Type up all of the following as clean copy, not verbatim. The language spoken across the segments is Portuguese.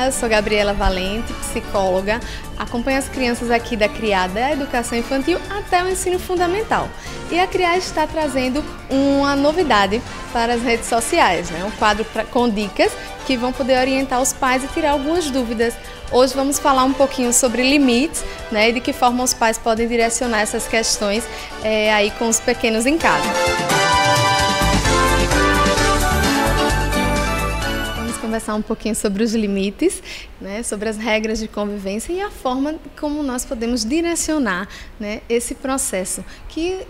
dia, sou Gabriela Valente, psicóloga. Acompanho as crianças aqui da CRIA, da educação infantil até o ensino fundamental. E a CRIA está trazendo uma novidade para as redes sociais, um quadro com dicas que vão poder orientar os pais e tirar algumas dúvidas. Hoje vamos falar um pouquinho sobre limites, e de que forma os pais podem direcionar essas questões aí com os pequenos em casa. Conversar um pouquinho sobre os limites, sobre as regras de convivência e a forma como nós podemos direcionar esse processo que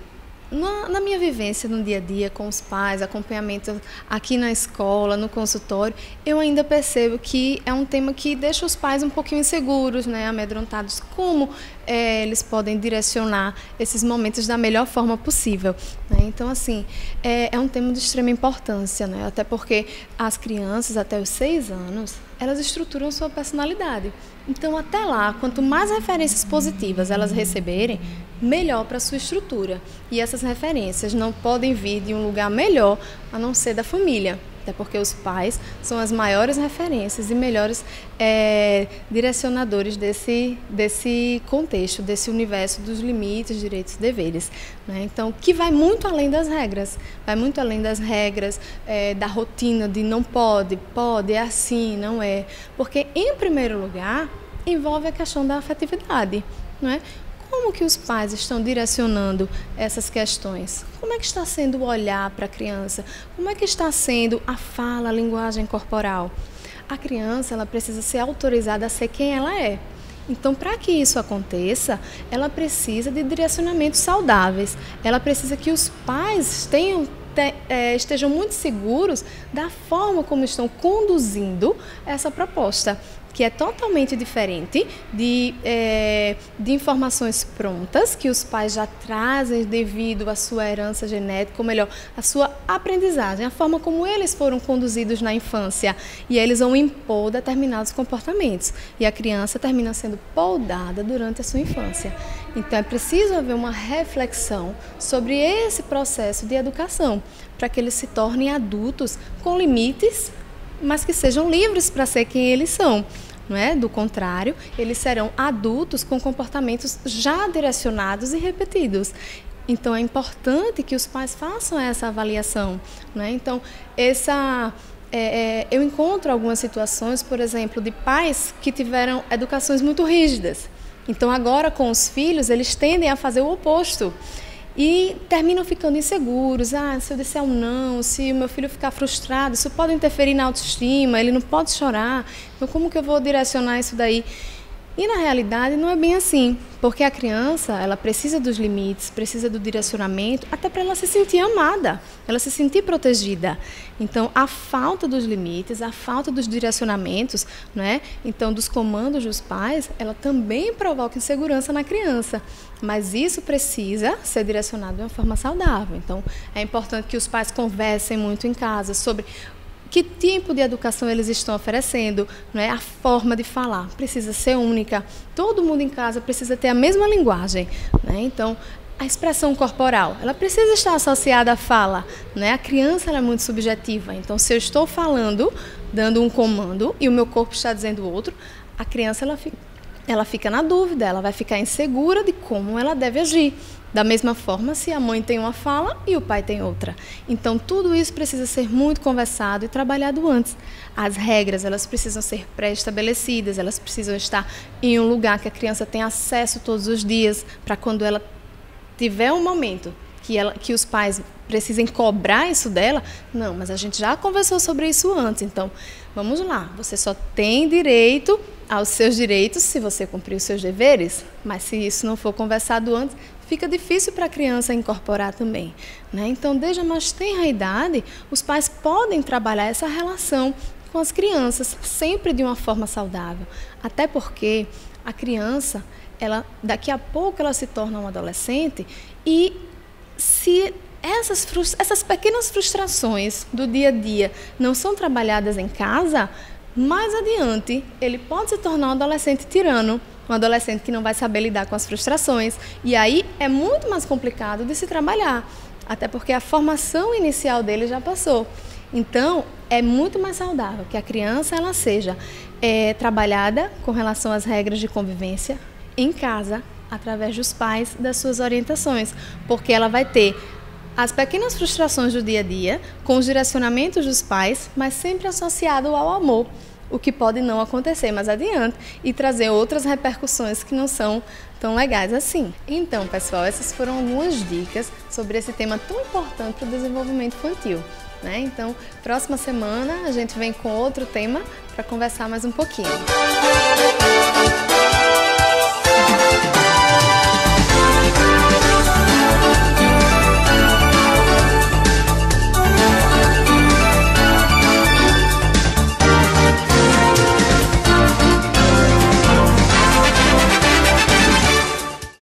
na minha vivência no dia a dia com os pais, acompanhamento aqui na escola, no consultório, eu ainda percebo que é um tema que deixa os pais um pouquinho inseguros, amedrontados, como eles podem direcionar esses momentos da melhor forma possível. Então, assim, é um tema de extrema importância, até porque as crianças até os 6 anos, elas estruturam sua personalidade. Então, até lá, quanto mais referências positivas elas receberem, melhor para a sua estrutura. E essas referências não podem vir de um lugar melhor a não ser da família. Até porque os pais são as maiores referências e melhores direcionadores desse contexto, desse universo dos limites, direitos e deveres. Então, que vai muito além das regras. Vai muito além das regras, da rotina de não pode, é assim, não é. Porque, em primeiro lugar, envolve a questão da afetividade, Como que os pais estão direcionando essas questões? Como é que está sendo o olhar para a criança? Como é que está sendo a fala, a linguagem corporal? A criança, ela precisa ser autorizada a ser quem ela é. Então, para que isso aconteça, ela precisa de direcionamentos saudáveis. Ela precisa que os pais estejam muito seguros da forma como estão conduzindo essa proposta, que é totalmente diferente de informações prontas que os pais já trazem devido à sua herança genética, ou melhor, à sua aprendizagem, a forma como eles foram conduzidos na infância. E aí eles vão impor determinados comportamentos. E a criança termina sendo poldada durante a sua infância. Então é preciso haver uma reflexão sobre esse processo de educação, para que eles se tornem adultos com limites, mas que sejam livres para ser quem eles são. Do contrário, eles serão adultos com comportamentos já direcionados e repetidos. Então, é importante que os pais façam essa avaliação. Então, eu encontro algumas situações, por exemplo, de pais que tiveram educações muito rígidas. Então, agora com os filhos, eles tendem a fazer o oposto. E terminam ficando inseguros. Se eu disser um não, se o meu filho ficar frustrado, isso pode interferir na autoestima, ele não pode chorar. Então, como que eu vou direcionar isso daí? E, na realidade, não é bem assim. Porque a criança, ela precisa dos limites, precisa do direcionamento, até para ela se sentir amada, ela se sentir protegida. Então, a falta dos limites, a falta dos direcionamentos, então, dos comandos dos pais, ela também provoca insegurança na criança. Mas isso precisa ser direcionado de uma forma saudável. Então, é importante que os pais conversem muito em casa sobre que tipo de educação eles estão oferecendo, a forma de falar precisa ser única. Todo mundo em casa precisa ter a mesma linguagem, Então, a expressão corporal, ela precisa estar associada à fala, A criança ela é muito subjetiva. Então, se eu estou falando, dando um comando e o meu corpo está dizendo outro, a criança ela fica na dúvida, ela vai ficar insegura de como ela deve agir. Da mesma forma, se a mãe tem uma fala e o pai tem outra. Então, tudo isso precisa ser muito conversado e trabalhado antes. As regras, elas precisam ser pré-estabelecidas, elas precisam estar em um lugar que a criança tem acesso todos os dias, para quando ela tiver um momento que os pais precisem cobrar isso dela. Não, mas a gente já conversou sobre isso antes, então vamos lá. Você só tem direito aos seus direitos se você cumprir os seus deveres, mas se isso não for conversado antes, fica difícil para a criança incorporar também. Então, desde a mais tenra idade, os pais podem trabalhar essa relação com as crianças, sempre de uma forma saudável. Até porque a criança, daqui a pouco ela se torna uma adolescente e se essas pequenas frustrações do dia a dia não são trabalhadas em casa, mais adiante ele pode se tornar um adolescente tirano, um adolescente que não vai saber lidar com as frustrações. E aí é muito mais complicado de se trabalhar, até porque a formação inicial dele já passou. Então, é muito mais saudável que a criança ela seja trabalhada com relação às regras de convivência em casa, através dos pais, das suas orientações, porque ela vai ter as pequenas frustrações do dia a dia, com os direcionamentos dos pais, mas sempre associado ao amor, o que pode não acontecer mais adiante e trazer outras repercussões que não são tão legais assim. Então, pessoal, essas foram algumas dicas sobre esse tema tão importante para o desenvolvimento infantil, né? Então, próxima semana a gente vem com outro tema para conversar mais um pouquinho.